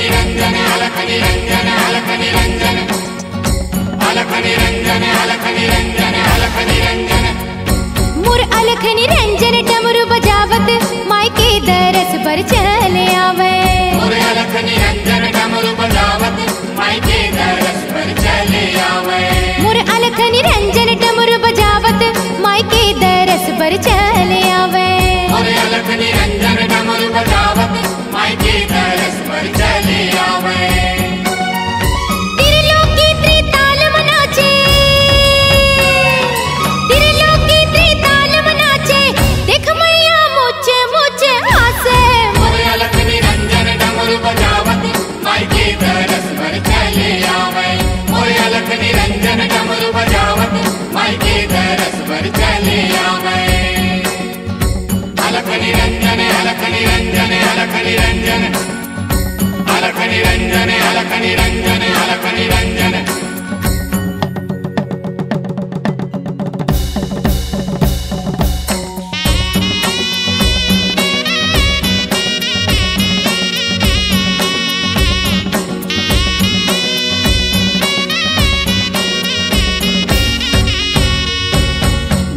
निरंजन अलख निरंजन अलख निरंजन अलख निरंजन अलख निरंजन अलख निरंजन मुर अलख निरंजन डमरू बजावत मायके दरस पर चले आवे। मुर अलख निरंजन डमरू बजावत मायके दरस पर चले आवे। मुर अलख निरंजन डमरू बजावत मायके दरस पर चले आवे। मुर अलख निरंजन डमरू बजावत मायके दरस पर चले आवे। त्रिलोकी त्रिताल मनाचे, त्रिलोकी त्रिताल मनाचे, देख मैया मुझे मुझे हासे। मुर अलख निरंजन डमरू बजावत मायके दरस पर चले आवे। मुर अलख निरंजन डमरू बजावत मायके दरस पर चले आवे। अलख निरंजन अलख निरंजन अलख निरंजन अलख निरंजन अलख निरंजन अलख निरंजन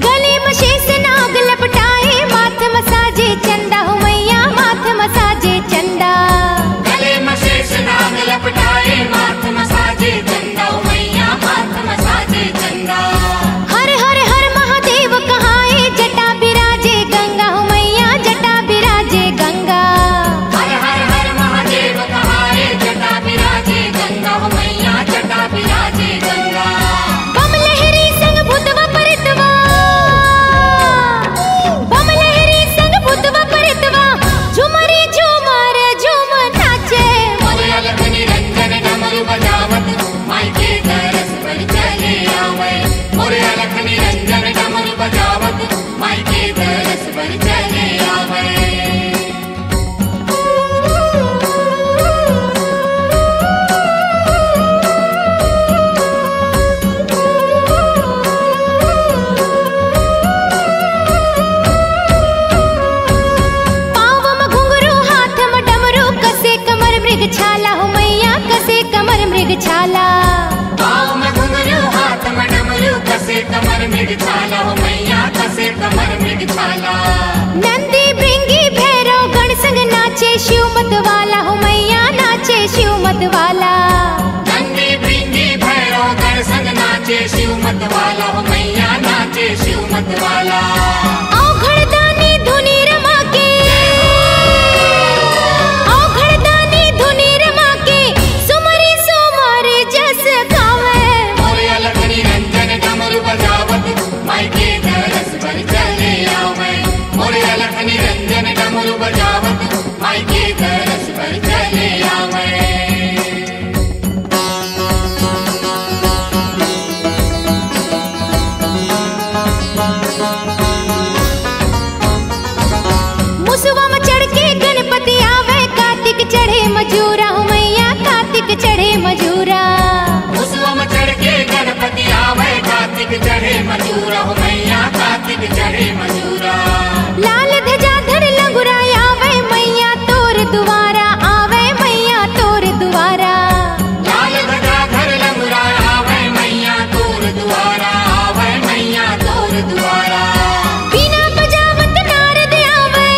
गले में शेष नाग लपटाए, माथ मसाजे चंदा हो मैया, माथ मसाजे चंदा। गले में शेष नाग लपटाए, माथ मसाजे चंदा हो मैया, माथ मसाजे चंदा। हर हर हर महादेव कहाए, जटा बिराजे गंगा हो मैया, जटा बिराजे गंगा। हर हर हर महादेव कहाए, जटा बिराजे गंगा हो मैया, जटा बिराजे गंगा। बम लहरी संग भूतवा परितवा, बम लहरी संग भूतवा परितवा, झुमरी झुमर झुम नाचे। मुर अलख निरंजन डमरू बजावत मायके दरस पर चले आवे। मुर अलख निरंजन डमरू बजावत मायके दरस पर चले आवे। पाँव में घुंघरू हाथ में डमरू, कसे कमर मृग छाला हो मैया, कसे कमर मृग छाला। पाँव में घुंघरू हाथ में डमरू, कसे कमर मृग छाला हो मैया, कसे कमर मृग छाला। नंदी भृंगी भैरव गण संग नाचे, शिव मत वाला हो मैया, नाचे शिव मत वाला। नंदी भृंगी भैरव गण संग नाचे, शिव मत वाला हो मैया, नाचे शिव मत वाला। औघड़दानी धुनी रमा के, औघड़दानी धुनी रमा के, सुमरी सुमर जस गावे। मुर अलख निरंजन डमरू बजावत मायके दरस पर चले आवे। मुर अलख निरंजन डमरू बजावत मायके दरस पर चले आवे। मुसवा में चढ़ के गणपति आवे, कार्तिक चढ़े मजूरा हो मैया, कार्तिक चढ़े मजूरा। मुसवा में चढ़ के गणपति आवे, कार्तिक चढ़े मजूरा हो मैया, कार्तिक चढ़े मजूरा। लाल ध्वजा धर लंगुरा आवे, मैया तोर दुआरा आवे, मैया तोर दुआरा। लाल ध्वजा धर लंगुरा आवे, मैया तोर दुआरा आवे, मैया तोर दुआरा। बिना बजावत नारद आवे,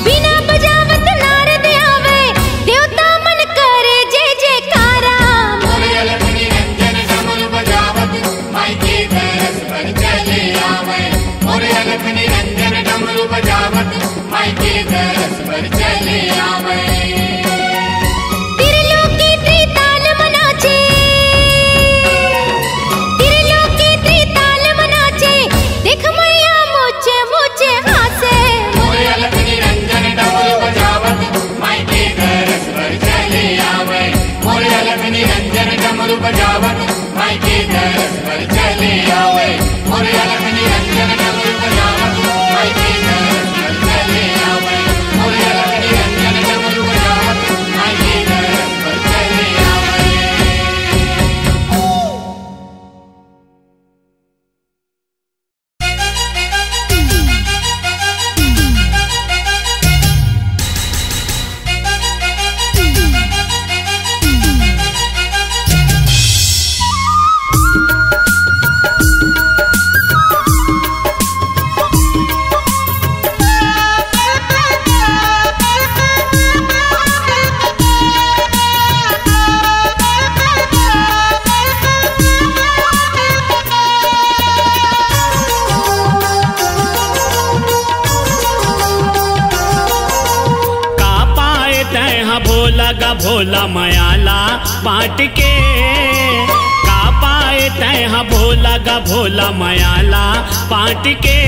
बिना बजावत नारद आवे, देवता मन करे जय जयकारा। मुर अलख निरंजन डमरू बजावत मायके दरस पर चले आवे। मुर अलख निरंजन डमरू बजावत मायके दरस पर चले आवे। त्रिलोकी त्रिताल मनाचे, त्रिलोकी त्रिताल मनाचे, देख मैया मुझे मुझे हासे। मुर अलख निरंजन डमरू बजावत मायके दरस पर चले आवे। मुर अलख निरंजन डमरू बजावत मायके दरस पर चले आवे। मुर अलख निरंजन डमरू बजावत मायके दरस पर चले आवे। मुर अलख निरंजन डमरू बजावत मायके दरस पर चले आवे। भोला गा भोला मयाला बांट के, का पाए तैहा भोला गा भोला मयाला बांट के।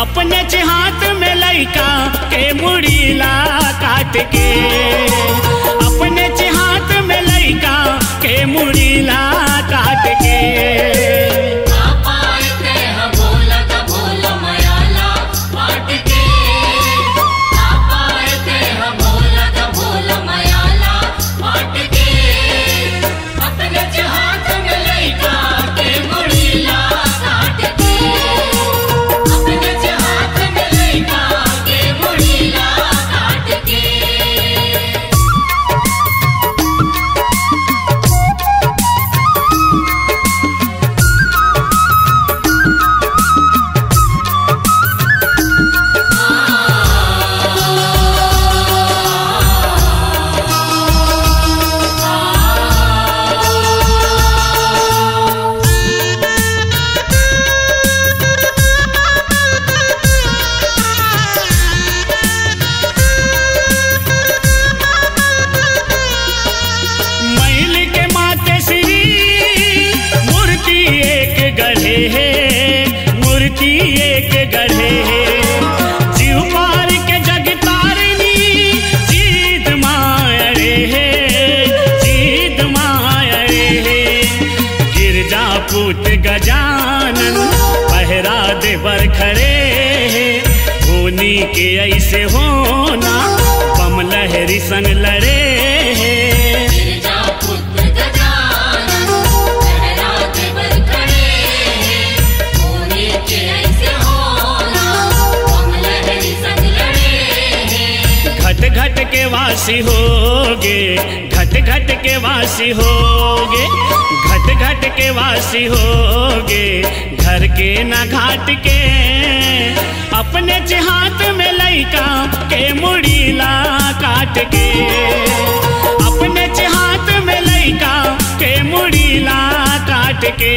अपने हाथ में लइका के मुड़ीला काट के, अपने हाथ में लइका के मुड़ीला काट के। मूर्ति एक गढ़े है, जीव पार के जग तारनी जीत मायरे है, जीत मायरे है। गिरजा पूत गजानन पहरा देवर खड़े है, होनी के ऐसे होना बम लहरी संग लड़े है। घट के वासी होगे, घट घट के वासी होगे, घट घट के वासी होगे, घर के ना घाट के। अपने हाथ में लइका के मुड़ीला काट के, अपने हाथ में लइका के मुड़ीला काट के।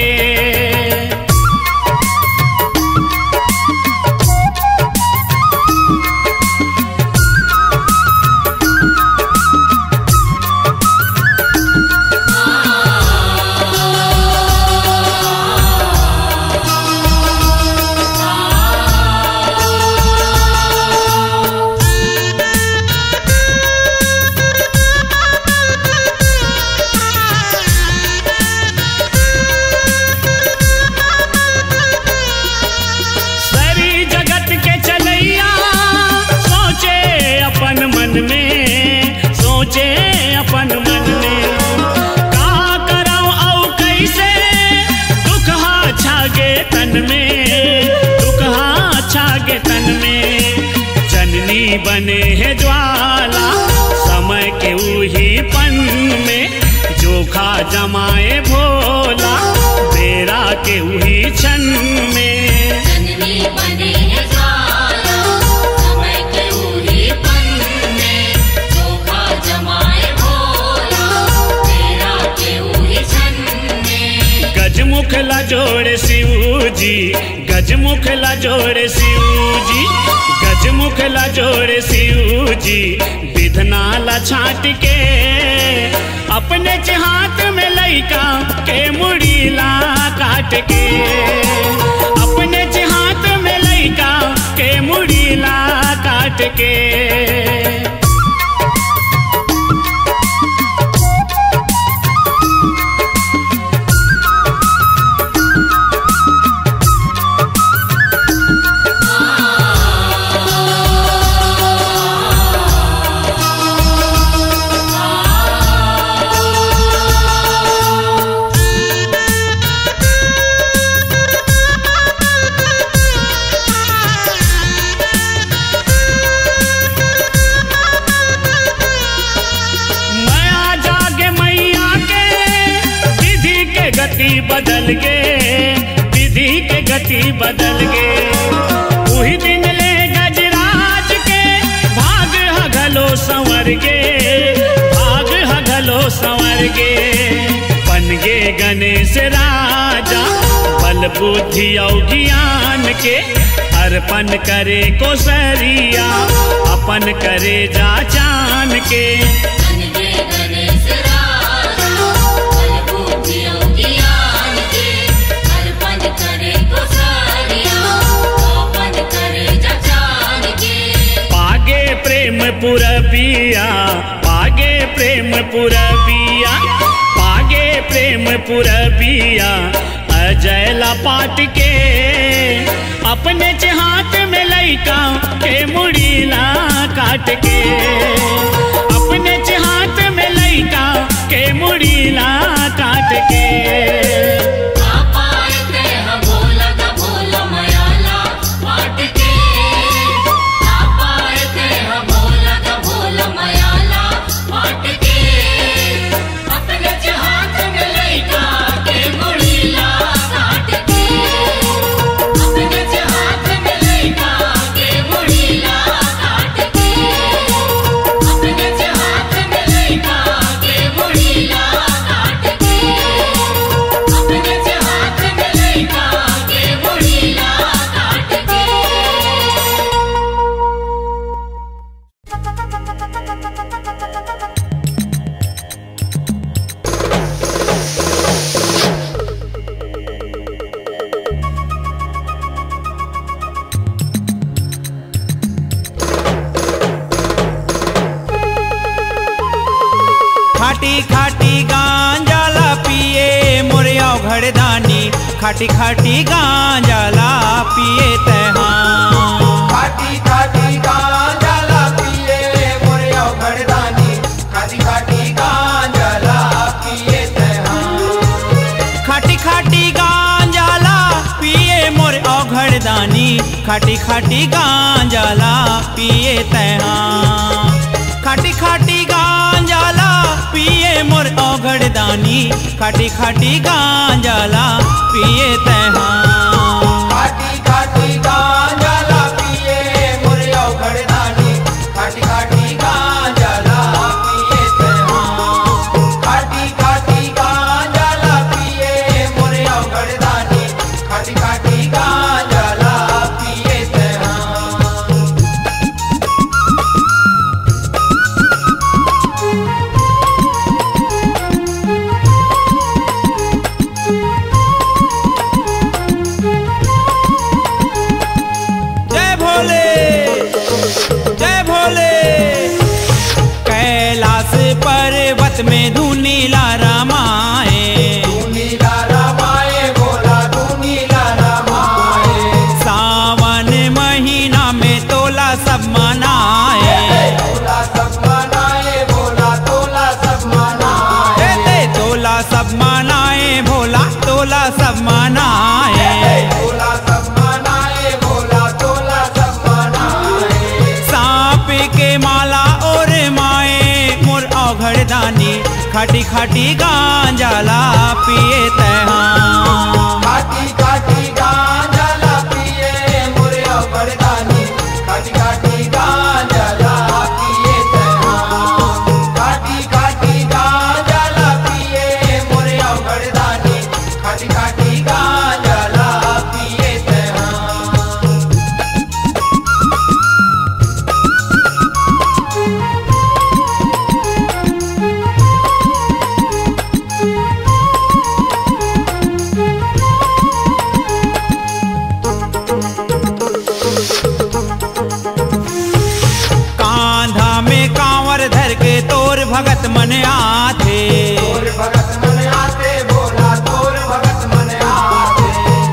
सोचे अपन मन में का करऊं औ कैसे, दुख हा छागे तन में, दुख हा छागे तन में। जननी बने है ज्वाला समय के उही पन में, जोखा जमाए भोला बेरा के उही क्षण में। जननी बने है ज्वाला समय के उही पन में, जोखा जमाए भोला बेरा के उही क्षण में। गजमुख ला जोड़े शिव जी, गजमुख ला जोड़े शिव जी, गजमुख ला जोड़े शिव जी। विधना ला छाट के, अपने हाथ में लइका के मुड़ीला काट के, अपने हाथ में लइका के मुड़ीला काट के। बदल गे विधि के गति बदल गे, उही दिन ले गजराज के भाग हगलो संवर गे, भाग हगलो संवर गे। बन गे गणेश राजा बल बुद्धि और ज्ञान के, अर्पण करे को सरिया अपन अपन करे जा चान के। पागे प्रेम पुरबिया, पागे प्रेम पुरबिया, पागे प्रेम पुरबिया अजयला पाट के। अपने हाथ में लइका के मुड़ीला काट के, अपने हाथ में लइका के मुड़ीला काट के। खाटी खाटी गांजाला पिए मोरिया घड़दानी, खाटी खाटी गांजाला पिए तहा। खाटी खाटी गांजाला पिए मोरिया घड़दानी, खाटी खाटी गांजाला पिए तहा। खाटी खाटी गांजाला पिए मोरिया घड़दानी, खाटी खाटी गांजाला पिए तहा। खाटी खाटी गांजाला पिए मोर औघड़दानी, खाटी खाटी गांजाला पिए तहा। खाटी खाटी गांजाला पिए मोर औघड़दानी, खाटी खाटी गांजाला पिए तहा। खाटी खाटी गांजाला पिए मोर औघड़दानी, खाटी खाटी गांजाला पिए तहा। पर्वत में धुनीला रामाए, धुनीला रामाए बोला धुनीला रामाए। सावन महीना में तोला सब मनाए, तोला सब मनाए बोला तोला सब मनाए। तोला सब मनाए भोला तोला सब मनाए। तोला सब मनाए बोला तोला सब मनाए। सांप के माला और माए मोर औघड़दानी, खाटी खाटी गांजाला पिए तहा। खाटी खाटी गांजाला पिए मोर औघड़दानी, खाटी खाटी गांजाला पिए तहा। खाटी खाटी गांजाला पिए मोर औघड़दानी, खाटी खाटी गांजाला पिए तहा। कांधा में कांवर धर के तोर भगत मन आथे, तोर भगत मन आते बोला तोर भगत मन आते।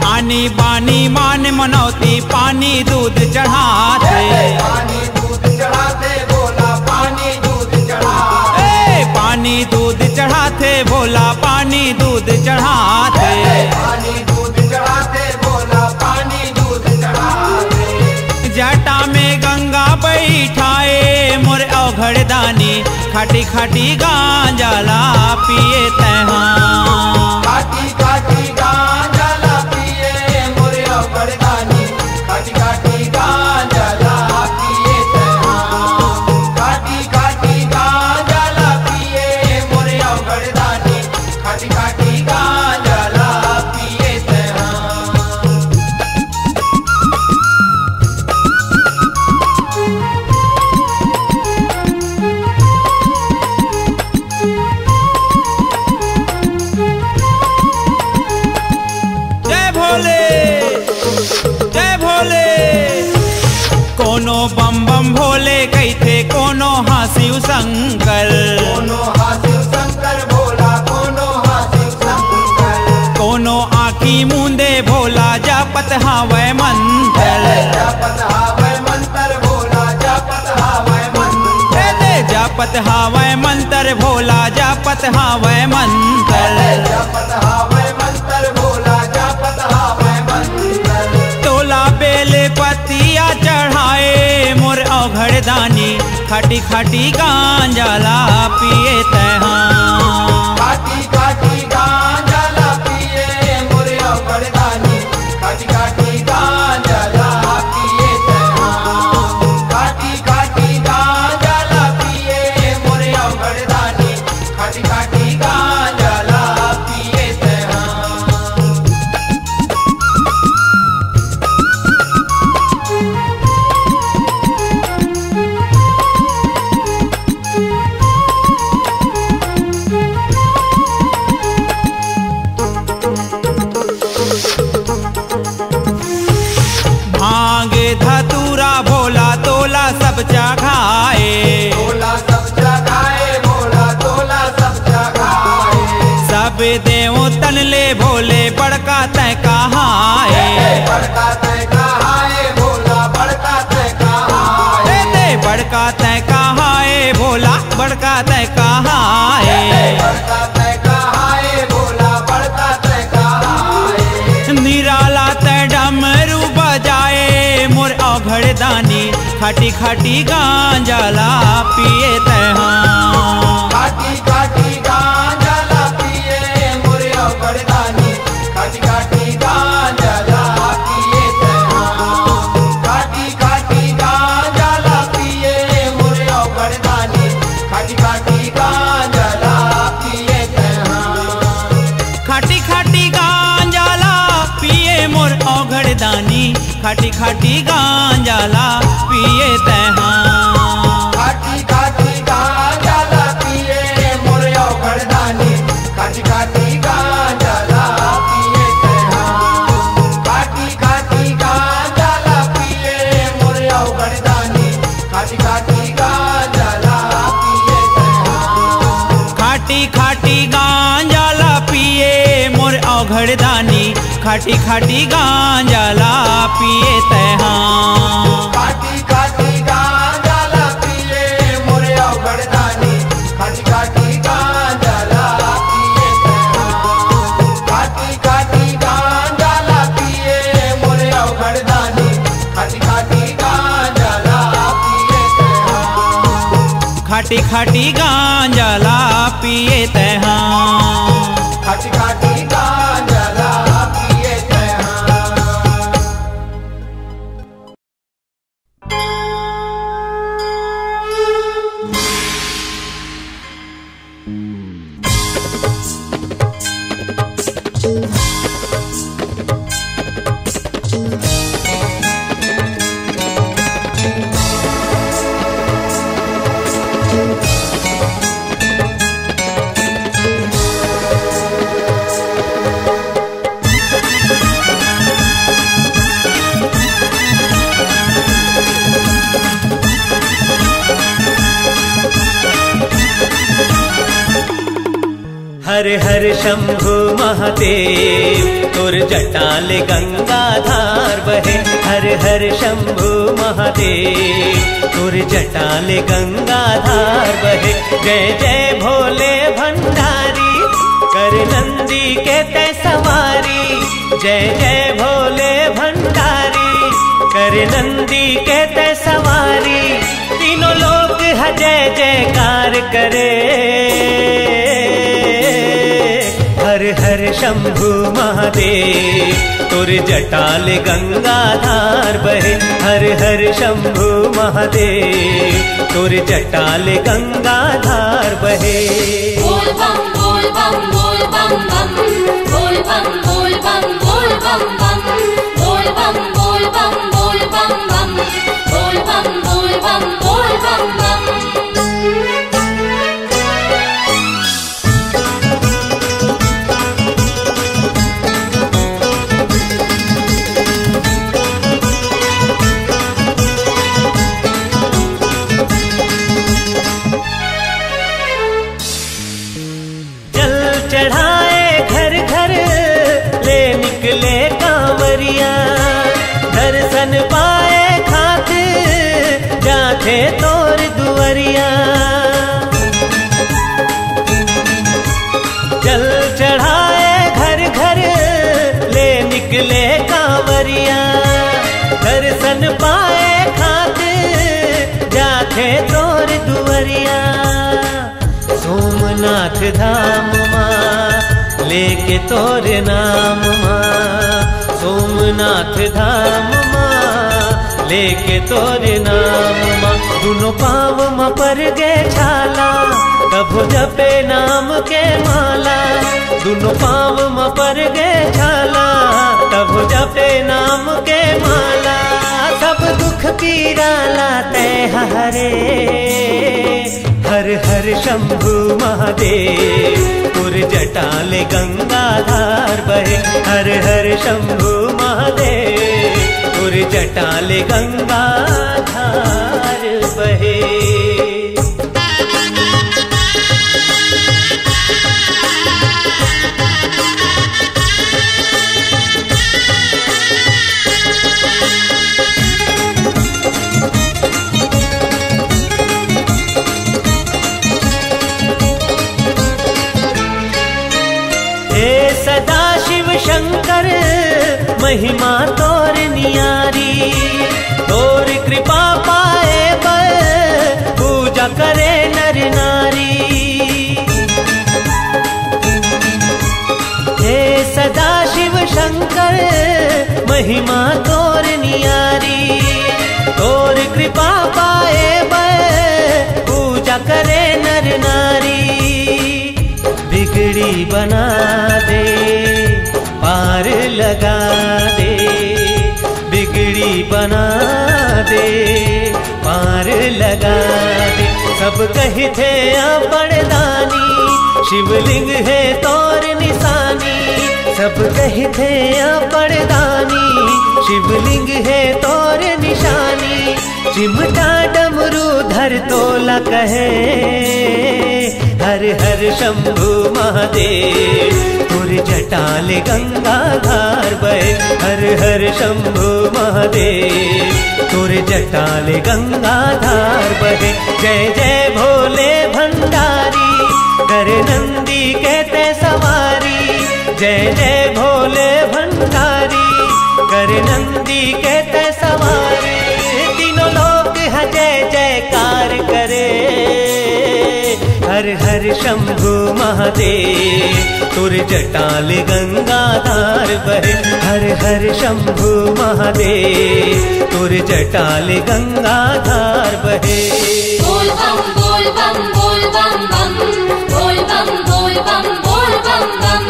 आनी बानी मान मनौती पानी दूध चढ़ाते। पानी दूध चढ़ाते बोला पानी दूध चढ़ाते। पानी दूध चढ़ाते भोला पानी दूध चढ़ाते। पानी दूध चढ़ाते बोला पानी दूध चढ़ाते। जटा में गंगा बैठाए मोर औघड़दानी, खाटी खाटी गांजाला पिए तहा। खाटी खाटी गांजाला पिए मोर औघड़दानी, खाटी खाटी गांजाला पिए तहा। खाटी खाटी गांजाला पिए मोर औघड़दानी, खाटी खाटी गांजाला पिए तहा। बम बम भोले कहते कोनो हासिव शंकर। कोनो हासिव शंकर भोला, कोनो हासिव शंकर। कोनो आँखी मूंदे भोला जापत हावै मंत्र। जापत हावै मंत्र भोला, जापत हावै मंत्र। जापत हावै मंत्र भोला जापत हावै मंत्र। जापत हावै मंत्र भोला, जापत हावै मंत्र। तोला बेल पतिया चढ़ाए मोर औघड़ दानी, खाटी खाटी गांजाला पिए तहाँ। काटी काटी गांजाला पिए मोर औघड़ दानी, काटी काटी गांजाला पिए तहाँ। काटी काटी गांजाला पिए मोर औघड़ दानी, काटी काटी गांजाला पिए तहाँ। भांगे धतूरा भोला तोला सब चढ़ाए। तोला सब जगाए भोला, तोला सब जगाए। सब देव तन ले भोले बड़का तय कहाए। बड़का तय कहाए भोला, बड़का तय कहाए। बड़का तय कहाए भोला बड़का तय कहाए। बड़का तय कहाए भोला, बड़का तय कहाए। निराला तय डमरू बजाए मोर औघड़ दानी, खाटी खाटी गांजाला पिए तहाँ। काटी काटी गांजाला पिए मोर औघड़ दानी, काटी काटी गांजाला पिए तहाँ। काटी काटी गांजाला पिए मोर औघड़ दानी, काटी काटी गांजाला पिए तहाँ। खाटी खाटी गांजाला पिए मोर औघड़ दानी, खाटी खाटी गांजाला पिए तहाँ। काटी काटी गांजाला पिए मोर औघड़ दानी, काटी काटी गांजाला पिए तहाँ। काटी काटी गांजाला पिए मोर औघड़ दानी, काटी काटी गांजाला पिए तहाँ। खाटी खाटी गांजाला पिए मोर औघड़ दानी, खाटी खाटी गांजाला पिए तहाँ। काटी काटी गांजाला पिए मोर औघड़ दानी, काटी काटी गांजाला पिए तहाँ। काटी काटी गांजाला पिए मोर औघड़ दानी, काटी काटी गांजाला पिए तहाँ। खाटी खाटी गांजाला पिए तहाँ। काटी काटी गांजाला पिए तहाँ। हर हर शंभु महादेव तुर जटाल गंगाधार बहे। हर हर शंभु महादेव तुर जटाल गंगाधार बहे। जय जय भोले भंडारी कर नंदी के तय सवारी। जय जय भोले भंडारी कर नंदी के तय सवारी। तीनों लोग है जय जयकार करे। हर हर शंभु महादेव तुर जटाल गंगाधार बहे। हर हर शंभु महादेव तुर जटाल गंगाधार बहे। बोल बम बोल बम बोल बम बम बोल बम बोल बम बोल बम बम बोल बम बोल बम बोल बम बम बोल बम बोल बम बोल बम बम। दुवरिया सोमनाथ धाम माँ लेके तोरे नाम माँ, सोमनाथ धाम माँ लेके तोरे नाम माँ। दोनों पाँव माँ पर गे छाला तब जपे नाम के माला, दोनों पाँव माँ पर गे छाला तब जपे नाम के माला। सब दुख पीरा लाते हरे, हर हर शंभु महादेव तुर जटाले गंगाधार बहे। हर हर शंभु महादेव तुर जटाले गंगाधार बहे। सदा शिव शंकर महिमा तोर नियारी, तोर कृपा पाए बल पूजा करे नर नारी। हे सदा शिव शंकर महिमा तोर नियारी, तोर कृपा पाए बल पूजा करे नर नारी। बिगड़ी बना दे पार लगा दे, बिगड़ी बना दे पार लगा दे। सब कही थे बड़दानी शिवलिंग है तोर निशानी, सब कही थे बड़दानी शिवलिंग है तोर निशानी। चिमटा डमरू धर तोला कहे हर हर शंभु महादेव तुर जटाले गंगाधार बहे। हर हर शंभु महादेव तुर जटाले गंगाधार बहे। जय जय भोले भंडारी कर नंदी कहते सवारी, जय जय भोले भंडारी कर नंदी कहते सवारी। तीनों लोग जय जयकार करे हर हर शंभु महादेव तुर जटाले गंगाधार बहे। हर हर शंभु महादेव तुर जटाले गंगाधार बहे। बोल बम बोल बम बोल बम बम, बोल बम बोल बम बोल बम बम,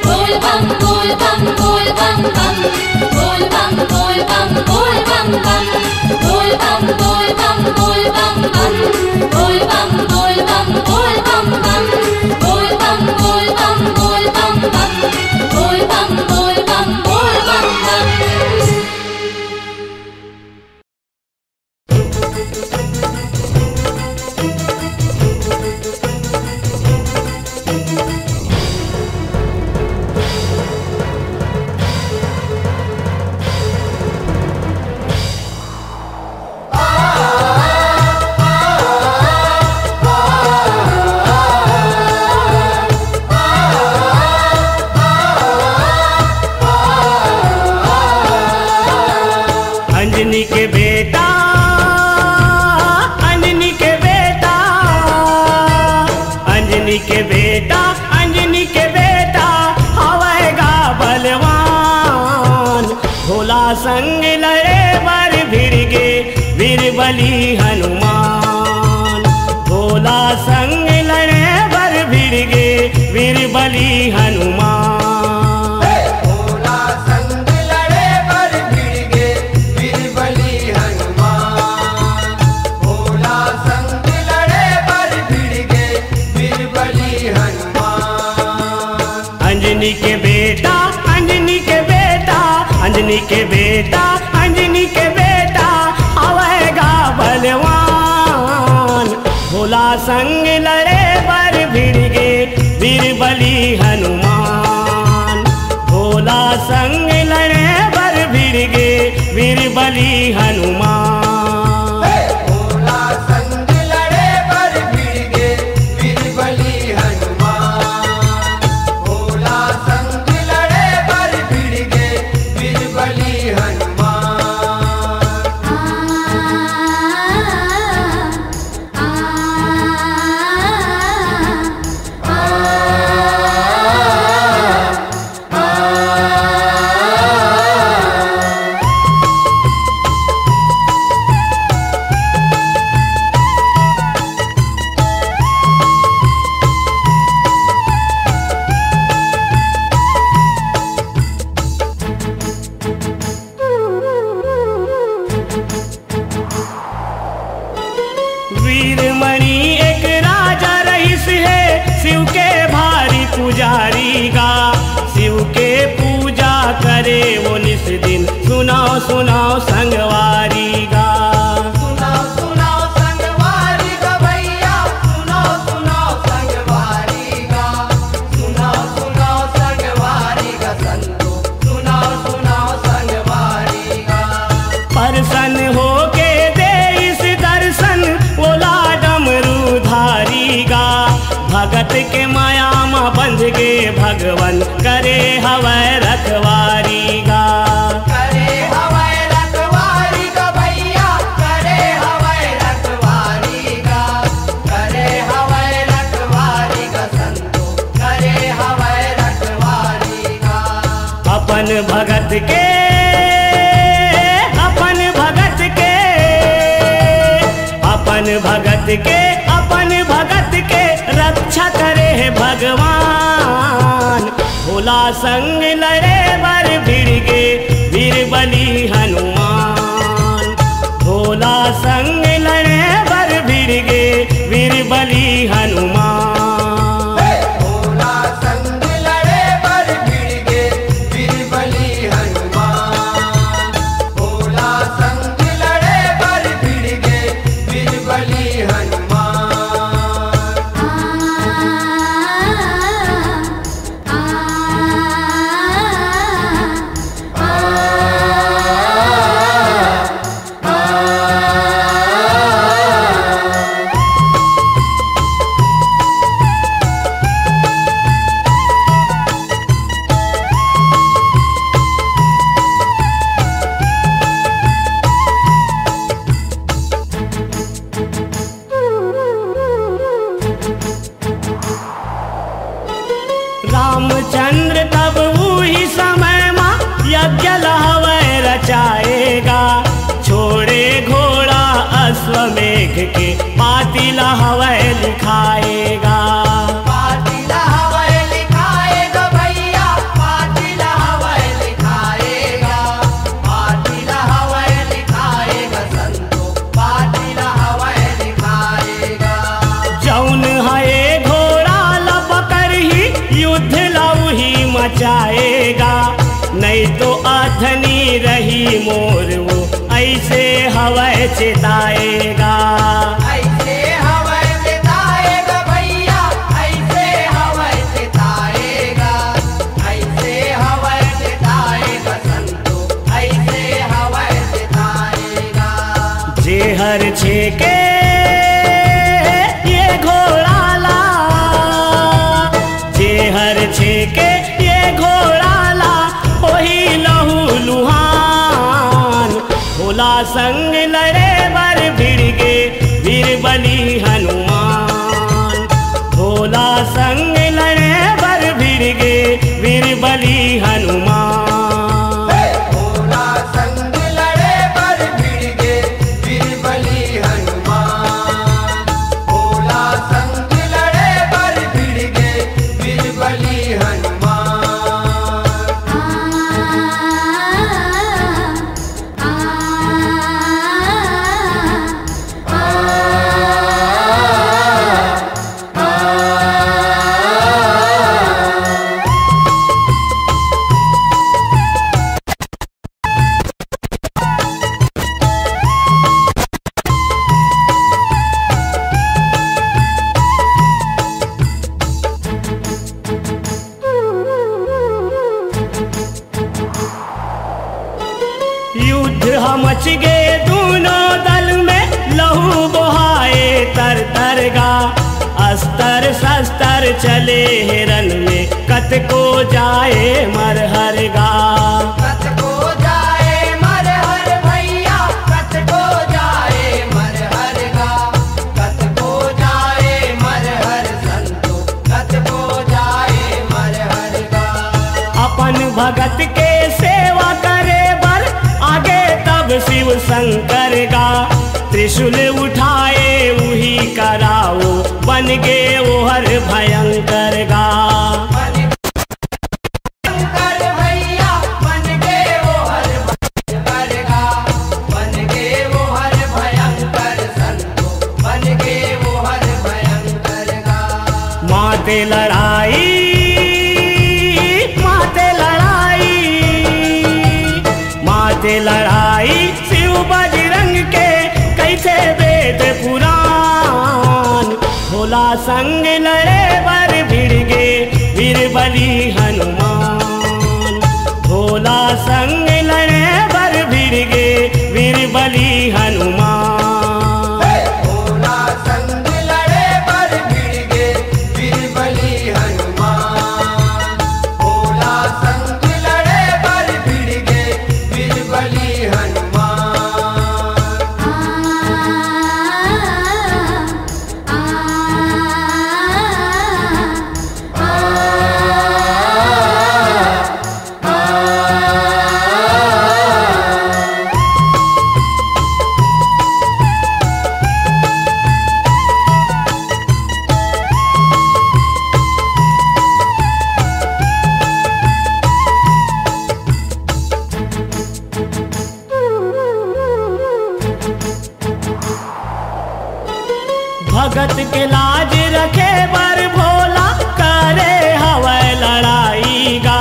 बोल बम बोल बम बोल बम बम, बोल बम बोल बम बोल बम बम, बोल बम बोल बम बोल बम बम, बोल बम बोल बम बोल बम बम, बोल बम बोल बम बोल बम बम, बोल बम बोल बम बोल बम बम। अंजनी के बेटा, अंजनी के बेटा, अंजनी के बेटा, अंजनी के बेटा हवेगा बलवान। भोला संग लड़े बर भिड़ गे वीर बली हनुमान। भोला संग लड़े बर भिड़ गे वीर बली हनुमान। अंजनी के बेटा, अंजनी के बेटा, अंजनी के बेटा, अंजनी के बेटा हवेगा बलवान। भोला संग लड़े बर भिड़ गे वीर बली हनुमान। भोला संग लड़े बर भिड़ गे वीर बली हनुमान। आ शिरमणि एक राजा रईस है, शिव के भारी पुजारी गा। शिव के पूजा करे वो निस दिन, सुनाओ सुनाओ संगवारी गा। सुनाओ सुनाओ संगवारी गा भैया, सुनाओ सुनाओ संगवारी गा। सुनाओ सुनाओ संगवारी गा संतो, सुनाओ सुनाओ संगवारी गा। प्रसन्न होके दे इस दर्शन, बोला डमरूधारी गा। भगत के माया माँ बंध के भगवन, करे हवै रखवारी गा। करे हवै रखवारी गा भैया, करे हवै रखवारी गा। करे हवै रखवारी गा संतो, करे हवै रखवारी गा। अपन भगत के, अपन भगत के, अपन भगत के, अपन भगत के रक्षा करे है भगवान। भोला संग लड़े बर भिड़ गे, वीर बलि हनुमान। भोला संग लड़े बर भिड़ गे, वीर बलि हनुमान। भोला संग लड़े बर भिड़ गे, वीर बलि हनुमान। भोला संग लड़े बर भिड़ गे, वीर बलि हनुमान। रामचंद्र तब उही समय माँ यज्ञ लहवै रचाएगा। छोड़े घोड़ा अश्वमेघ के, पाती लहवै लिखाएगा। पाती लहवै लिखाएगा भैया, पाती लहवै लिखाएगा। पाती लहवै लिखाएगा संतो, पाती लहवै लिखाएगा। जौन है घोड़ा लपकर ही, युद्ध लऊ ही मचाएगा। नहीं तो अधनी रही मोर वो, ऐसे हवै चिताएगा। ऐसे हवै चिताएगा भैया, ऐसे हवै चिताएगा। ऐसे हवै चिताएगा संतो, ऐसे हवै चिताएगा। जेहर छेके ये घोड़ा ला, जेहर छेके ये घोड़ा ला, ओही लहू लुहान। भोला संग लड़े बर भिड़ गे, वीर बलि हनुमान। भोला संग लड़े बर भिड़ गे, वीर बलि हनुमान। भोला संग लड़े बर भिड़ गे, वीर बलि हनुमान। भोला संग लड़े बर भिड़ गे, वीर बलि हनुमान। युद्ध मच गए दोनों दल में, लहू बहाए तर तर गा। अस्तर शस्त्र चले हिरन में, कत को जाए मरहर गा। कत को जाए मरहर भैया, कत को जाए मरहर गा। कत को जाए मरहर संतो, कत को जाए मरहर गा। अपन भगत के सेवा करे बर, आगे तब शिव शंकर गा। त्रिशूल उठाए वही कराओ, बन गे वो हर भयंकर गा। भयंकर भैया, बन गे वो हर भयंकर गा। बन गे वो हर भयंकर संतो, बन गे माते लड़ाई माते लड़ाई शिव बजरंग के कैसे वेद पुराण। भोला संग लड़े बर भिड़ गे वीर बली हनुमान। भोला संग लड़े बर भिड़ गे वीर बली हनुमान। भोला संग लड़े बर भिड़ गे वीर बली हनुमान। भोला संग लड़े बर भिड़ गे वीर बली हनुमान। भगत के लाज रखे बर भोला करे हवै लड़ाई गा।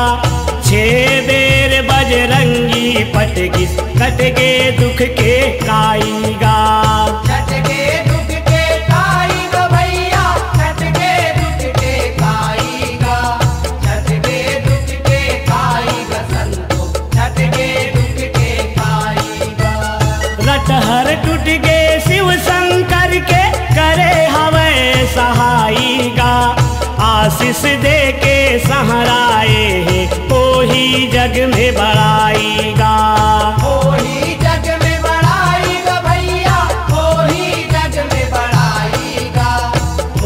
6 बेर बजरंगी पटगी कट गे दुख के काईगा। छट के दुख के काईगा भैया, छट के दुख के काईगा। छट के दुख के काईगा संतो, छट के दुख के काईगा। रटहर टूट गे शिव शंकर के करे हवै सहाईगा। आशीष दे के सहराए है ओही जग में बड़ाईगा। ओही जग में बड़ाईगा भैया, ओही जग में बड़ाईगा।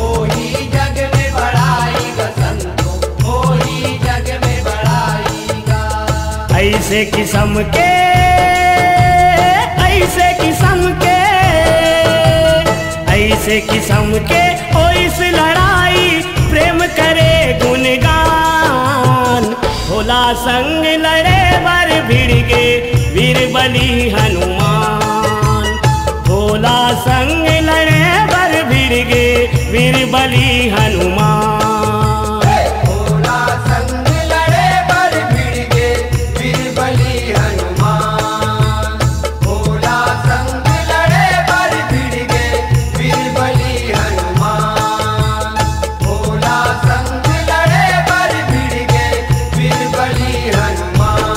ओही जग में बड़ाईगा संतो, ओही जग में बड़ाईगा। ऐसे किस्म के ऐसे किस्म के ऐसे किस्म के ओ इस लड़ाई प्रेम करे गुणगान। भोला संग लड़े बर भिड़ गे वीर बली हनुमान। भोला संग लड़े बर भिड़ गे वीर बली हनुमान। भोला संग लड़े बर भिड़ गे वीर बली हनुमान। भोला संग लड़े बर भिड़ गे वीर बली हनुमान। भोला संग लड़े बर भिड़ गे वीर बली हनुमान।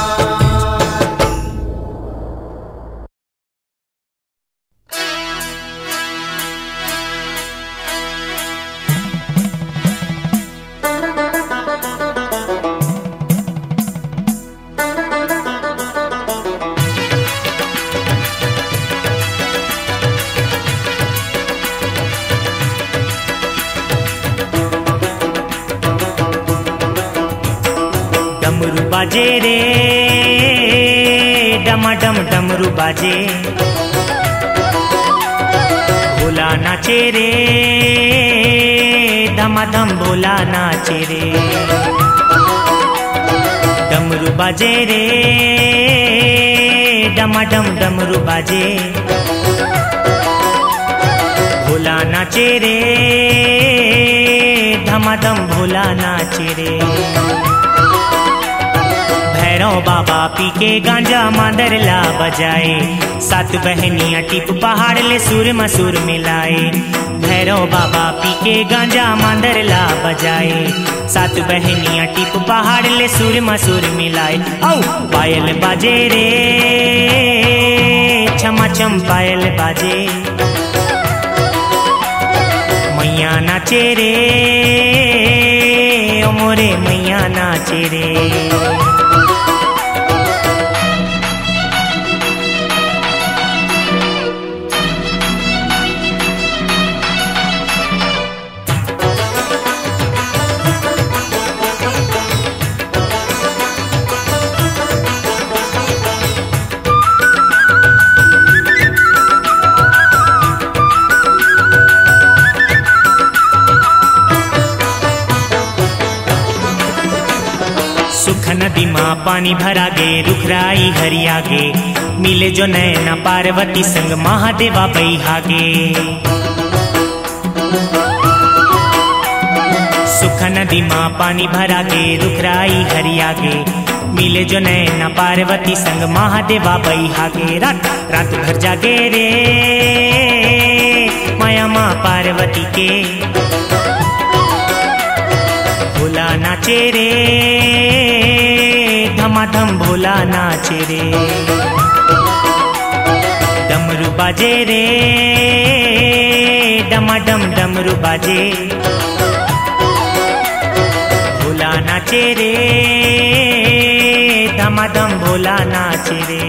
डमरू बाजे रे डमाडम डमरू बाजे। भोला नाचे रे धमाधम भोला नाचे रे। डमरू बाजे रे डमाडम डमरू बाजे। भोला नाचे रे धमाधम भोला नाचे रे। भैरव बाबा पी के गांजा मांदरला बजाए। 7 बहनियां टिप पहाड़ ले सुर मसूर मिलाए। भैरव बाबा पी के गांजा मांदरला बजाए। 7 बहनियां टिप पहाड़ ले सुर मसूर मिलाए। औ पायल बाजे रे छमा छम पायल बाजे। मैया नाचे रे ओ मोरे मैया नाचे रे। सुख नदी माँ पानी भरा गे रुखराई हरिया गे। मिले जो नैना पार्वती संग महादेवा बैहा गे। सुख नदी माँ पानी भरा गे रुखराई हरिया गे मिले जो नैना पार्वती संग महादेवा बैहा गे रात रात भर जागे रे माया माँ पार्वती के भोला नाचे रे धमाधम भोला नाचे रे डमरू बाजे रे डमाडम डमरू बाजे भोला नाचे रे धमाधम भोला नाचे रे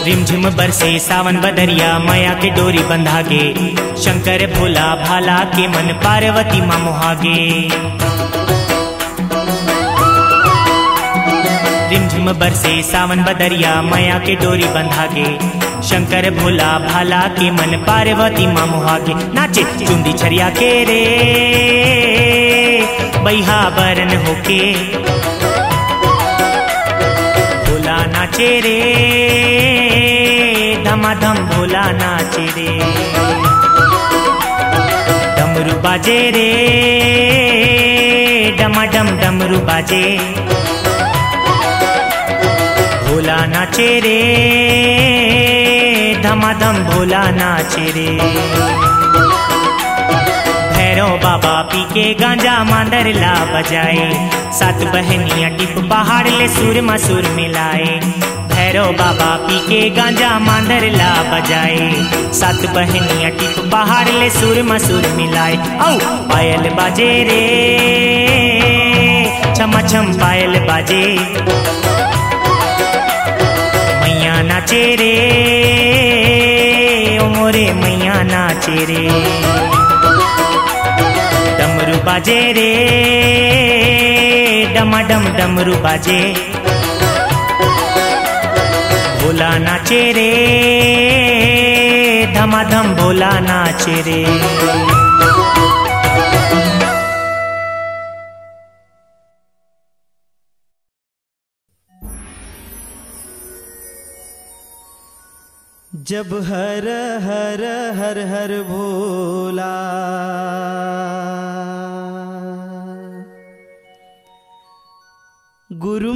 रिमझिम बरसे सावन बदरिया माया के डोरी बंधा गे शंकर भोला भाला के मन पार्वती माँ मोहागे रिमझिम बरसे सावन बदरिया माया के डोरी बंधा गे शंकर भोला भाला के मन पार्वती माँ मोहागे नाचे चुंदी छरिया के रे बैहा बरन होके भोला नाचे रे धमाधम भोला नाचे रे डमरू बाजे रे डमाडम डमरू बाजे भोला नाचे रे धमाधम भोला नाचे रे भैरव बाबा पी के गांजा मांदर ला बजाए सात बहनियां टिप पहाड़ ले सुर मसूर मिलाए भैरव बाबा पी के गांजा मांदर ला बजाए सात बहनियां टिप पहाड़ ले सुर मसूर मिलाए औ पायल बाजे रे छमा छम पायल बाजे मैया नाचे रे ओ मोरे मैया नाचे रे डमरू बाजे रे डमाडम डमरू बाजे भोला नाचे रे धमाधम भोला नाचे रे जब हर हर हर हर भोला गुरु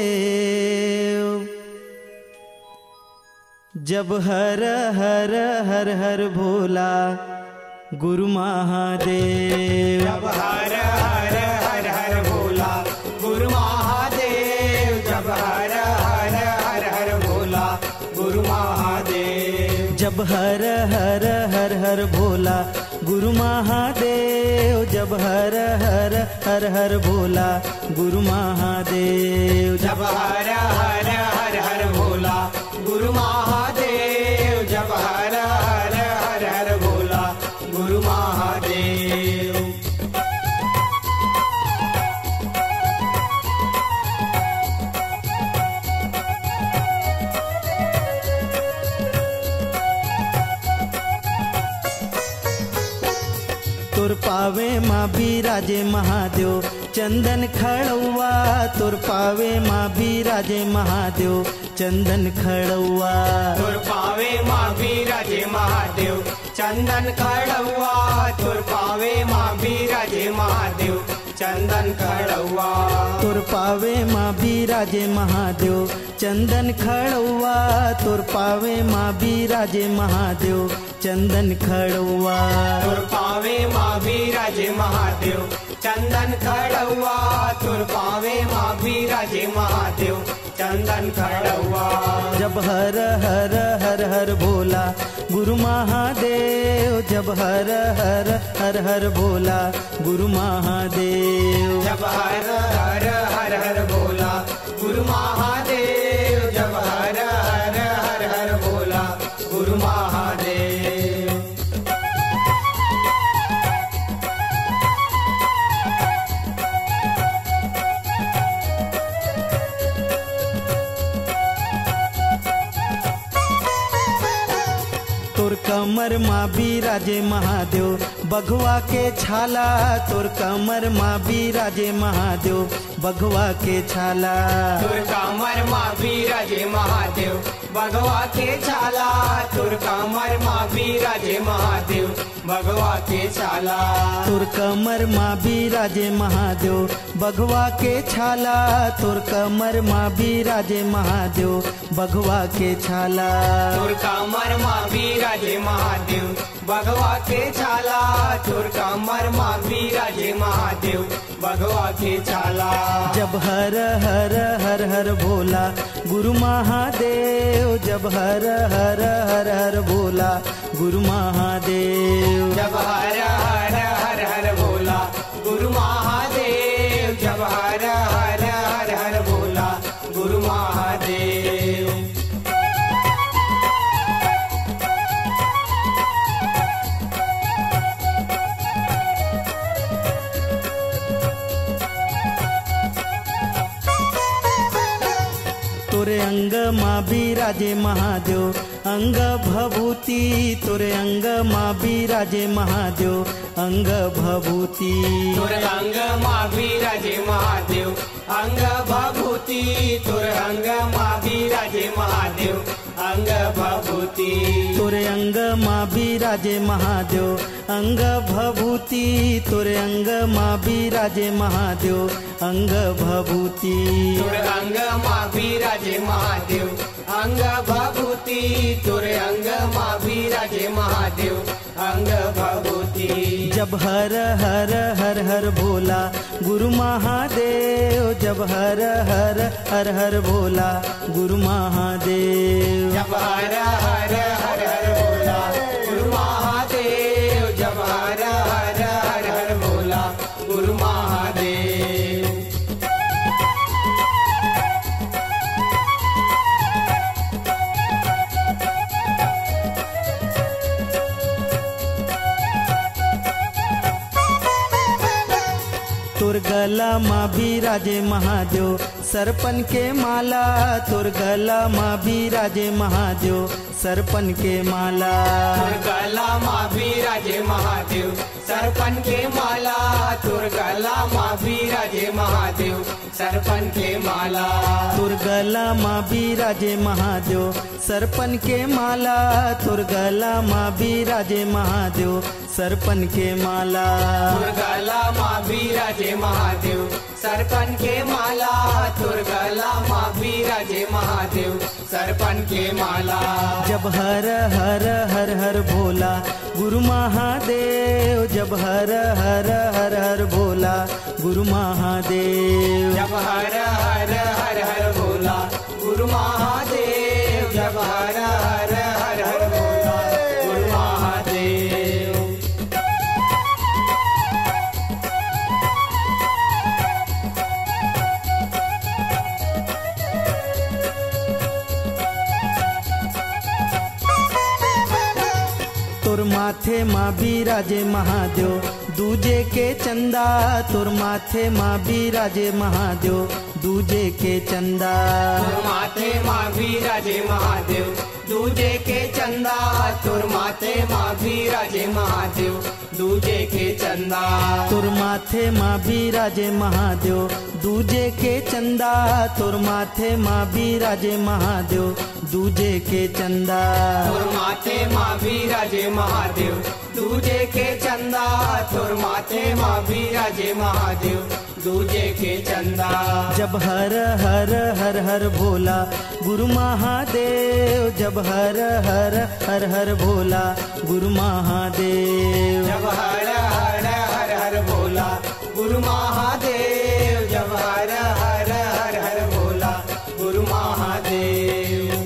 महादेव जब हर हर हर हर भोला गुरु महादेव जब हर हर हर हर भोला गुरु महादेव जब हर हर हर हर भोला गुरु महादेव जब हर हर हर हर भोला गुरु महादेव जब हर हर हर हर भोला गुरु महादेव जब हर हर हर हर भोला गुरु महादेव जब हर हर हर हर भोला गुरु महादेव तोर पावे माँ बिराजे महादेव चंदन खड़ुआ तोर पावे माँ बिराजे महादेव चंदन खड़ुआ तुर पावे माँ बिराजे महादेव चंदन खड़ुआ तुर पावे माँ बिराजे महादेव चंदन खड़ुआ तोर पावे माँ बिराजे महादेव चंदन खड़ुआ तोर पावे माँ बिराजे महादेव चंदन खड़ुआ तुर पावे माँ बिराजे महादेव चंदन खड़ुआ तुर पावे माँ बिराजे महादेव चंदन खड़ुआ जब हर हर हर हर भोला गुरु महादेव जब हर हर हर हर भोला गुरु महादेव जब हर हर हर हर भोला गुरु महादेव जब हर हर हर हर भोला गुरु महादेव तोर कमर माँ बिराजे महादेव बघवा के छाला, तोर कमर माँ बिराजे महादेव बघवा के छाला। तोर कमर माँ बिराजे महादेव बघवा के छाला, तोर कमर माँ बिराजे महादेव बघवा के छाला। तोर कमर माँ बिराजे महादेव बघवा के छाला, तोर कमर माँ बिराजे महादेव बघवा के छाला। तोर कमर माँ बिराजे महादेव बघवा के छाला, तोर कमर माँ बिराजे महादेव बघवा के छाला। जब हर हर हर हर भोला गुरु महादेव, जब हर हर हर हर भोला गुरु महादेव। जब हर हर हर हर भोला गुरु महादेव, जब हर हर हर हर भोला गुरु महादेव। तोरे अंग माँ बिराजे महादेव अंग भभूति, तोरे अंग माँ बिराजे महादेव अंग भभूति। तोरे अंग माँ बिराजे महादेव अंग भभूति, तोरे अंग माँ बिराजे महादेव अंग भभूति। तोरे अंग माँ बिराजे महादेव अंग भभूति, तोरे अंग माँ बिराजे महादेव अंग भभूति। तोरे अंग माँ बिराजे महादेव अंग भभूति, तोरे अंग माँ बिराजे महादेव अंग भभूति। जब हर हर हर हर भोला गुरु महादेव, जब हर हर हर हर भोला गुरु महादेव। जब हर हर हर हर भोला गुरु महादेव, जब हर हर हर हर भोला गुरु महादेव। तोर गला माँ बिराजे महादेव सरपन के माला, तोर गला माँ बिराजे महादेव सरपन के माला। तोर गला माँ बिराजे महादेव सरपन के माला, तोर गला माँ बिराजे महादेव सरपन के माला। तोर गला माँ बिराजे महादेव सरपन के माला, तोर गला माँ बिराजे महादेव सरपन के माला। तोर गला माँ बिराजे महादेव सरपन के माला, तोर गला माँ बिराजे महादेव सरपन के माला। जब हर हर हर हर भोला गुरु महादेव, जब हर हर हर हर भोला गुरु महादेव। जब हर हर हर हर भोला गुरु महादेव, जब हर हर हर हर भोला गुरु महादेव। तोर माथे माँ बिराजे महादेव दूजे के चंदा, तोर माथे माँ बिराजे महादेव दूजे के चंदा। तोर माथे माँ बिराजे महादेव दूजे के चंदा, तोर माथे माँ बिराजे महादेव दूजे के चंदा। तोर माथे माँ बिराजे महादेव दूजे के चंदा, तोर माथे माँ बिराजे महादेव दूजे के चंदा। तोर माथे माँ बिराजे महादेव दूजे के चंदा, तोर माथे माँ बिराजे महादेव दूजे के चंदा। जब हर हर हर हर भोला गुरु महादेव, जब हर हर हर हर भोला गुरु महादेव। जब हर हर हर हर भोला गुरु महादेव, जब हर हर हर हर भोला गुरु महादेव।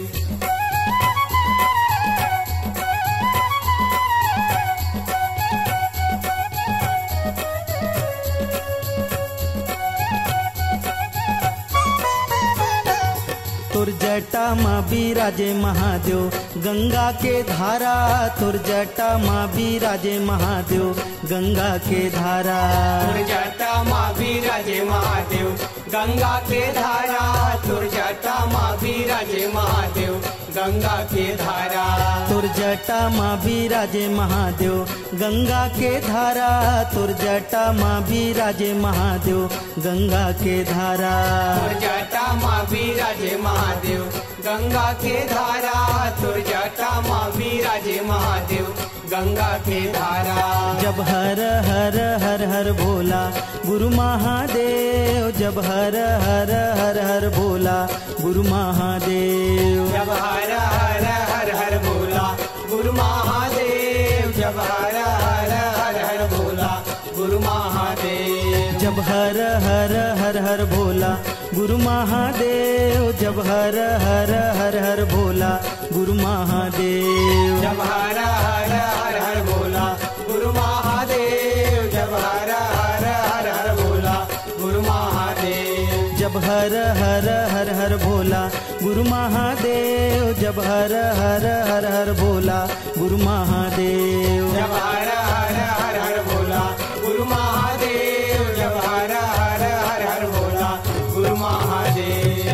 तोर जटा माँ बिराजे महादेव गंगा के धारा, तोर जटा माँ बिराजे महादेव गंगा के धारा। तोर जटा माँ बिराजे महादेव गंगा के धारा, तोर जटा माँ बिराजे महादेव गंगा के धारा। तुर जटा माँ विराजे महादेव गंगा के धारा, तुर जटा माँ विराजे महादेव गंगा के धारा। तुर जटा माँ विराजे महादेव गंगा के धारा, तुर जटा माँ विराजे महादेव गंगा के धारा। जब हर हर हर हर भोला गुरु महादेव, जब हर हर हर हर भोला गुरु महादेव। जब हर हर हर हर भोला गुरु महादेव, जब हर हर हर हर भोला गुरु महादेव। जब हर हर हर हर भोला गुरु महादेव, जब हर हर हर हर भोला गुरु महादेव। जब हर हर हर हर भोला गुरु महादेव, जब हर हर हर हर भोला गुरु महादेव। जब हर हर हर हर भोला गुरु महादेव, जब हर हर हर हर भोला गुरु महादेव। जब हर हर हर हर भोला गुरु महादेव, जब हर हर हर हर भोला गुरु महादेव।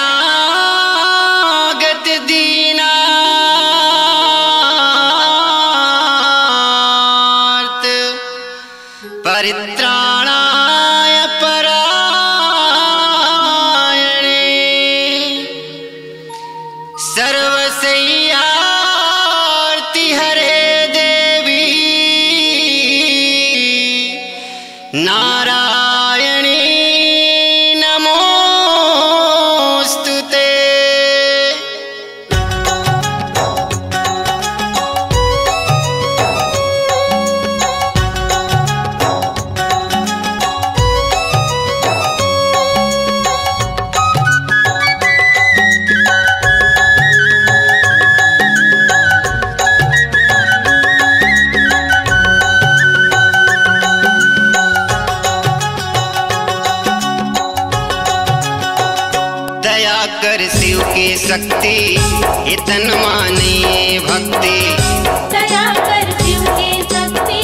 शरणागत दीनार्थ परित्राणाय परायणे सर्वसंयार्ति हरे देवी नारायणी नमोस्तुते। दया कर शिव की शक्ति इतन माने भक्ति। दया कर शिव की शक्ति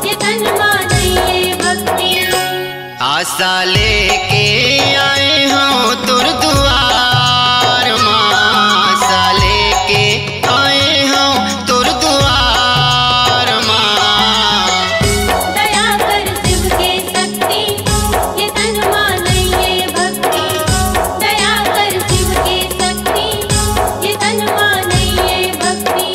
ये तन माने भक्ति। आशा लेके आए हो तुर दुआर माँ, आशा लेके आए हो तुर दुआर माँ। दया कर शिव की शक्ति ये तन माने भक्ति। दया कर शिव की शक्ति ये तन माने भक्ति।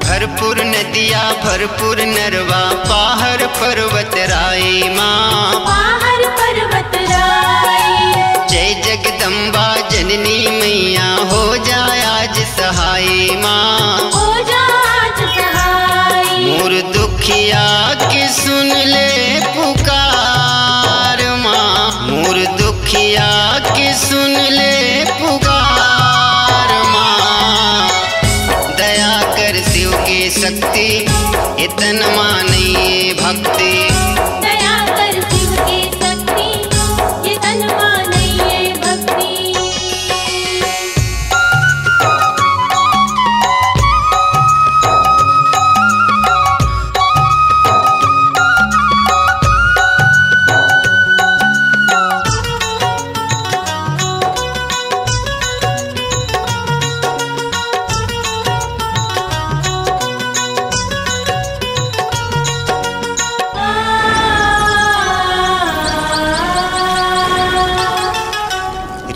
भरपूर नदिया भरपूर नरवा पहाड़ पर्वत राई माँ। बाहर पर्वत राई जय जगदम्बा जननी मैया हो जाए आज सहाय माँ। हो जात सहाय। मोर दुखिया के सुन ले पुकार माँ, मोर दुखिया के सुन ले पुकार माँ। दया कर शिव की शक्ति इतन माने भक्ति। दया कर शिव की शक्ति ये तन माने भक्ति।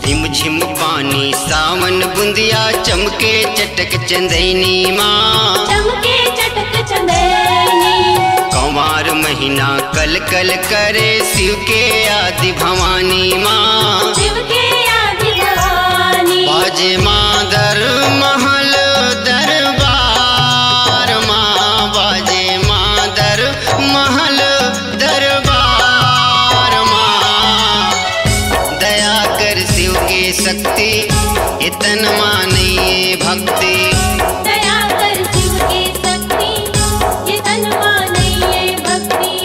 रिमझिम पानी सावन बुंदिया चमके चटक चंदैनी माँ। चमके चटक चंदैनी कंवार महीना कल कल करे शिव के आदि भवानी माँ। शिव के आदि भवानी बाजे मादर महल दरबार माँ, बाजे मादर महल दरबार माँ। तन मानिए भक्ति। दया कर शिव के शक्ति, ये तन मानिए भक्ति।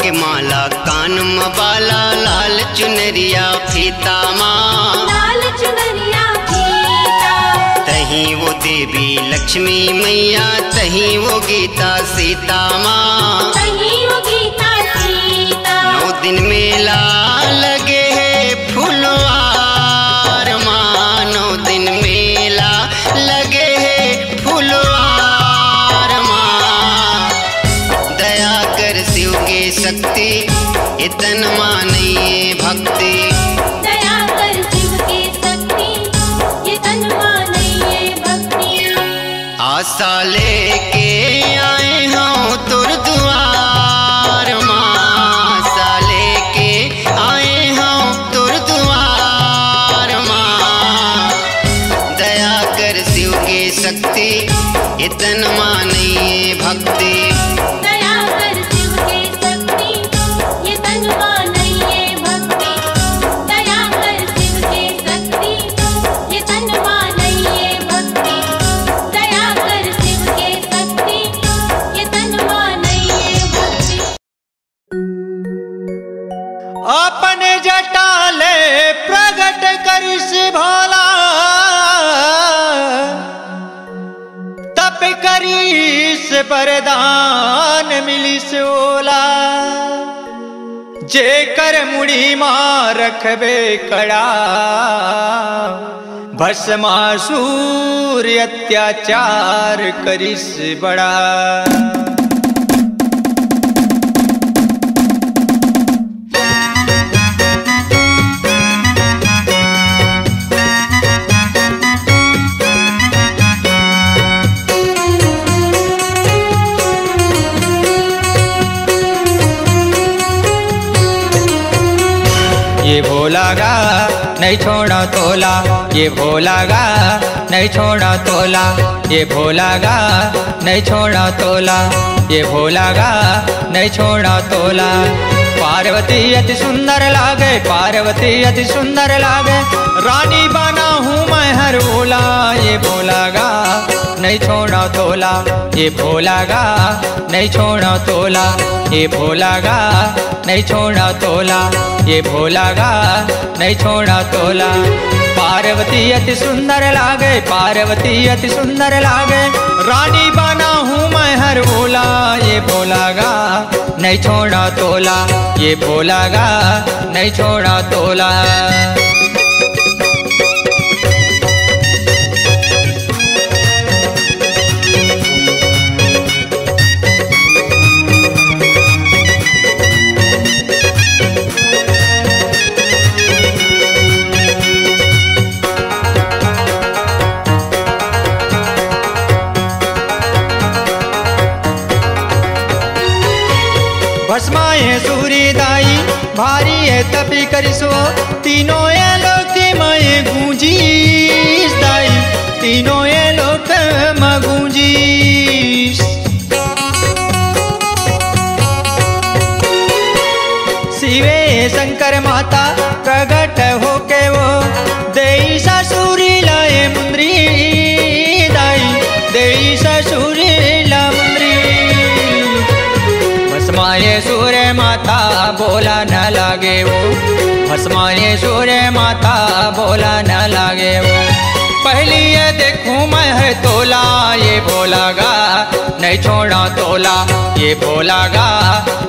के माला कान में बाला, लाल चुनरिया फीता माँ, लाल चुनरिया फीता। तहीं वो देवी लक्ष्मी मैया, तहीं वो गीता सीता माँ, तहीं वो गीता सीता। 9 दिन मेला लगे है फुलवार माँ, 9 दिन मेला लगे है फुलवार माँ। दया कर शिव के शक्ति, ये तन मानिए भक्ति। दया कर शिव के शक्ति, ये तन मानिए भक्ति। आशा लेके आए हों तुर दुआर माँ, आशा लेके आए हों तुर दुआर माँ। दया कर शिव के शक्ति, ये तन मानिए भक्ति। दया कर शिव के शक्ति, ये तन मानिए भक्ति। दया कर शिव के शक्ति, ये तन मानिए भक्ति। दया कर शिव के शक्ति, ये तन मानिए भक्ति। अपने जटाले प्रगट करिस भोला, तप करिस वरदान मिलिस ओला। जे कर मुड़ी मां रखबे कड़ा, भस्मासुर अत्याचार करिस बड़ा। ये भोला गा नहीं छोड़ा तोला, ये भोला गा नहीं छोड़ा तोला, ये भोला गा नहीं छोड़ा तोला, ये भोला गा नहीं छोड़ा तोला। पार्वती अति सुंदर लागे, पार्वती अति सुंदर लागे, रानी बना हूँ मैं हर भोला। ये भोला गा नहीं छोड़ा तोला, ये भोला गा नहीं छोड़ा तोला, ये भोला गा नहीं छोड़ा तोला, ये भोला गा नहीं छोड़ा तोला। पार्वती अति सुंदर लागे, पार्वती अति सुंदर लागे, रानी बना हूँ मैं हर भोला। ये भोला गा नहीं छोड़ा तोला, ये भोला गा नहीं छोड़ा तोला। भस्माए सूर्यदाई भारी है तपी करिसो, तीनों ये लोक में गूंजीस दाई, तीनों ये लोक में गूंजीस। शिवे शंकर माता प्रगट होके वो, देई ससुरी लाए मुंद्री दाई, देई ससुरी ला मुंद्री। भस्माए सूर्य माता बोला न लागे वो, भस्माए सूर्य माता बोला न लागे वो। पहली ये देखूं मैं है तोला, ये भोला गा नहीं छोड़ा तोला, ये भोला गा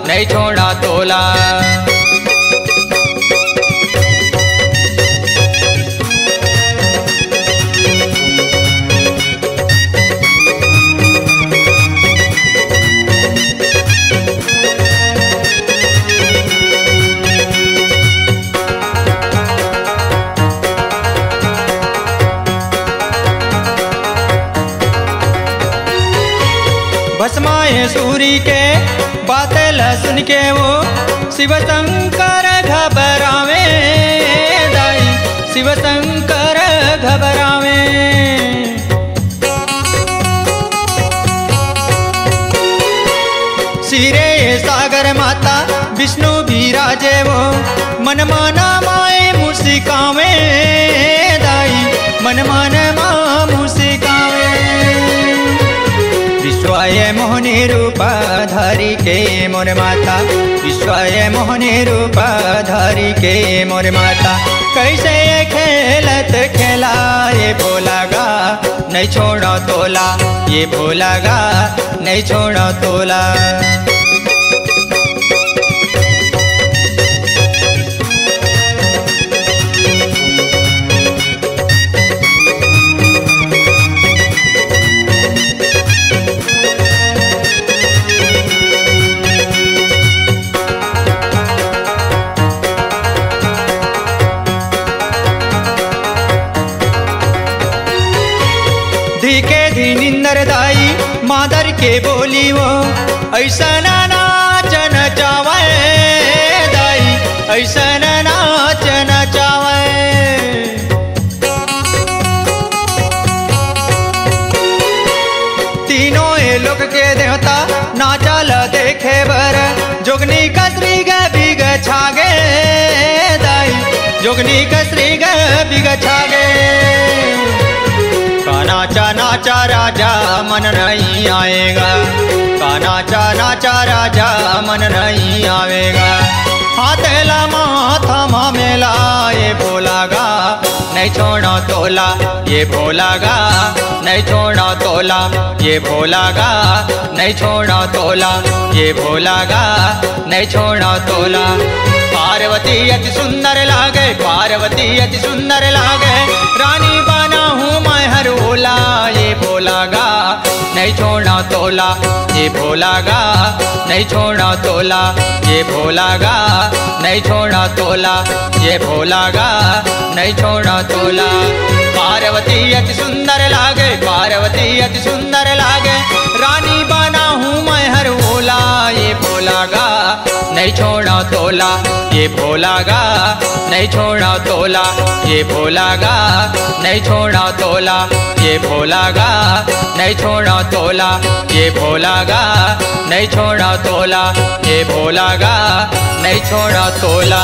नहीं छोड़ा तोला। सूरी के बातें सुन के वो शिव शंकर घबरावे दाई, शिव शंकर घबरावे। सिरे सागर माता विष्णु विराजे वो मन माना माए मुस्कावे दाई, मन मान मा मुस्कावे। विश्वाय मोहनी रूपा धारी के मोर माता, विश्वाय मोहनी रूपा धारी के मोर माता। कैसे खेलत खेला ये भोलागा नहीं छोड़ा तोला, ये भोलागा नहीं छोड़ा तोला। निंदर दाई मादर के बोली वो ऐसा नाचन चावे दाई, ऐसा नाचन चावे। तीनों ये लोग के देवता नाचल देखे बर, जोगनी कसरी ग बिग छागे दाई, जोगनी कसरी ग बिग छागे। नाचा नाचा राजा मन नहीं आएगा, नाचा नाचा राजा मन नहीं आवेगा। हाथेला माथा मामेला ये भोलागा नहीं छोड़ा तोला, ये भोलागा नहीं छोड़ा तोला, ये भोलागा नहीं छोड़ा तोला, ये भोलागा नहीं छोड़ा तोला। पार्वती अति सुंदर लागे, पार्वती अति सुंदर लागे, रानी बना हूँ मैं हर ओला। ये भोलागा नहीं छोड़ा तोला, ये भोलागा नहीं छोड़ा तोला, ये भोलागा नहीं छोड़ा तोला, ये भोलागा नहीं छोड़ा तोला। पार्वती अति सुंदर लागे, पार्वती अति सुंदर लागे, रानी बना हूँ मैं हर ओला। ये भोलागा नहीं छोड़ा तोला, ये भोलागा नहीं छोड़ा तोला, ये भोलागा नहीं छोड़ा तोला, ये भोलागा नहीं छोड़ा तोला, ये भोलागा नहीं छोड़ा तोला, ये भोलागा नहीं छोड़ा तोला।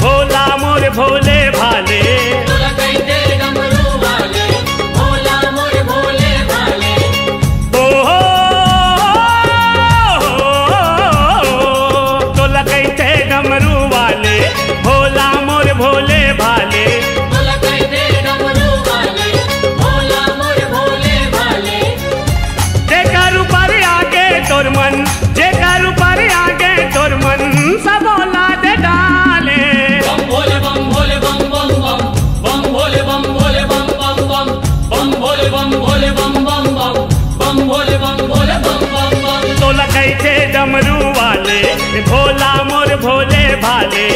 भोला मोर भोले भाले, डमरू वाले भोला मोर भोले भाले।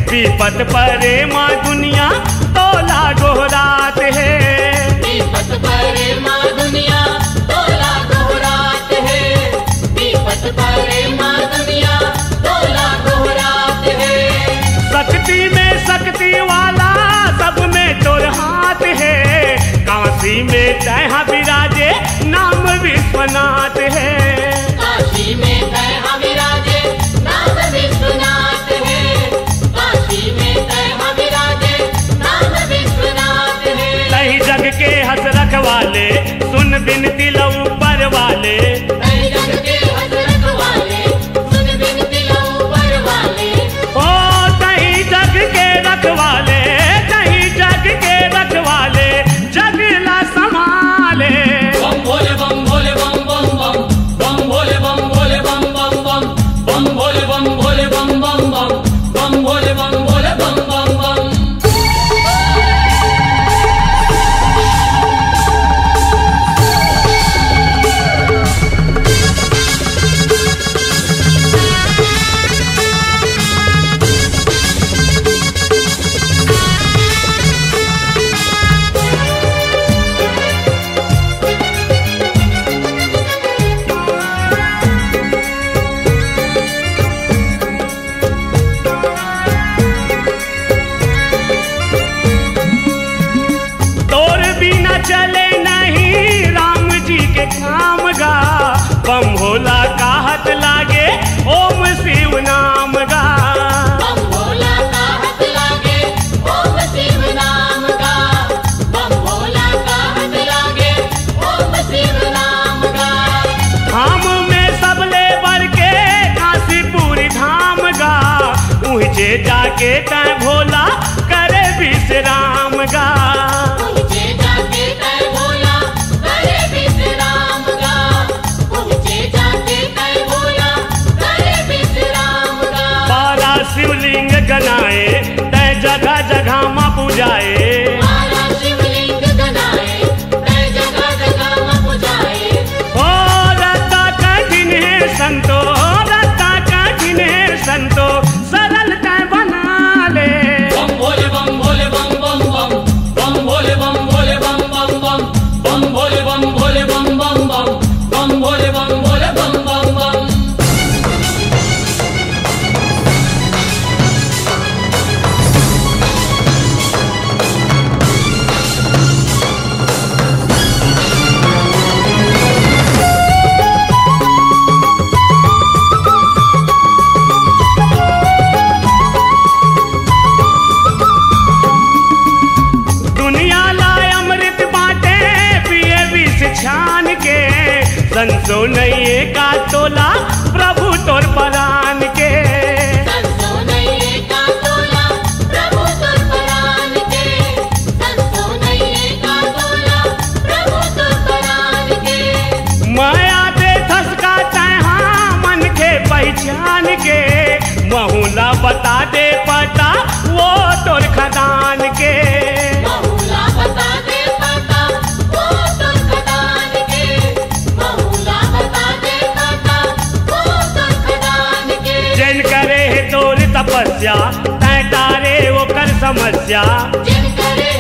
विपत परे माँ दुनिया तोला गोहरात है, विपत परे माँ दुनिया परे माँ दुनिया तोला दोहरात है। शक्ति में शक्ति वाला सब में तोर हाथ है। काशी में तैहा विराजे नाम विश्वनाथ है। काशी में तैहा विराजे नाम विश्वनाथ है। काशी में तैहा विराजे नाम विश्वनाथ है। तही जग के हंस रखवाले सुन बिनती लो ऊपर वाले। तही जग के हंस रखवाले सुन बिनती लो ऊपर वाले। ओ तही जग के रखवाले, तही जग के रखवाले, जगला संभाले। बम भोले बम भोले बम बम बम बम भोले बम भोले बम बम बम बम भोले बम भोले बम बम बम बम भोले बम भोले बम बम बम। तोर बिना चले नहीं राम जी के काम गा। बम भोला कहत लागे ओम शिव नाम गा। बम भोला का हाथ लागे ओम शिव नाम का। बम भोला का हाथ लागे ओम शिव नाम का। धाम में सब लेबर के काशीपुर धाम गा। ऊँचे जाके तय भोला करे विश्राम गा। पहुँचे जाके तय भोला करे विश्राम का। पहुँचे जाके तय भोला करे विश्राम का। 12 शिवलिंग गनाए तय जगह जगह माँ पूजाए। 12 शिवलिंग गनाए तय जगह जगह माँ पूजाए। ओ रत्ता कठिन है संतो, रत्ता कठिन है संतो, सरल तय बना ले। बम भोले बम भोले बम बम बम बम भोले बम भोले बम बम बम बम भोले बम भोले बम बम बम बम भोले बम भोले बम बम बम। दुनिया लाए अमृत बाटे पिए विष छान के। संसो नहीं का तोला प्रभु तोर परान के। संतो नहीं का तोला प्रभु तुर परान के। संतो नहीं का तोला प्रभु तुर परान के। माया दे धसका तैहा मन के पहचान के। महुला बता दे पता वो तोर खदान के। बहुला बता दे पता वो तुर खदान के। बहुला बता दे पता वो तुर खदान के। जैन करे है तोर तपस्या तय तारे वो कर समस्या। जिन करे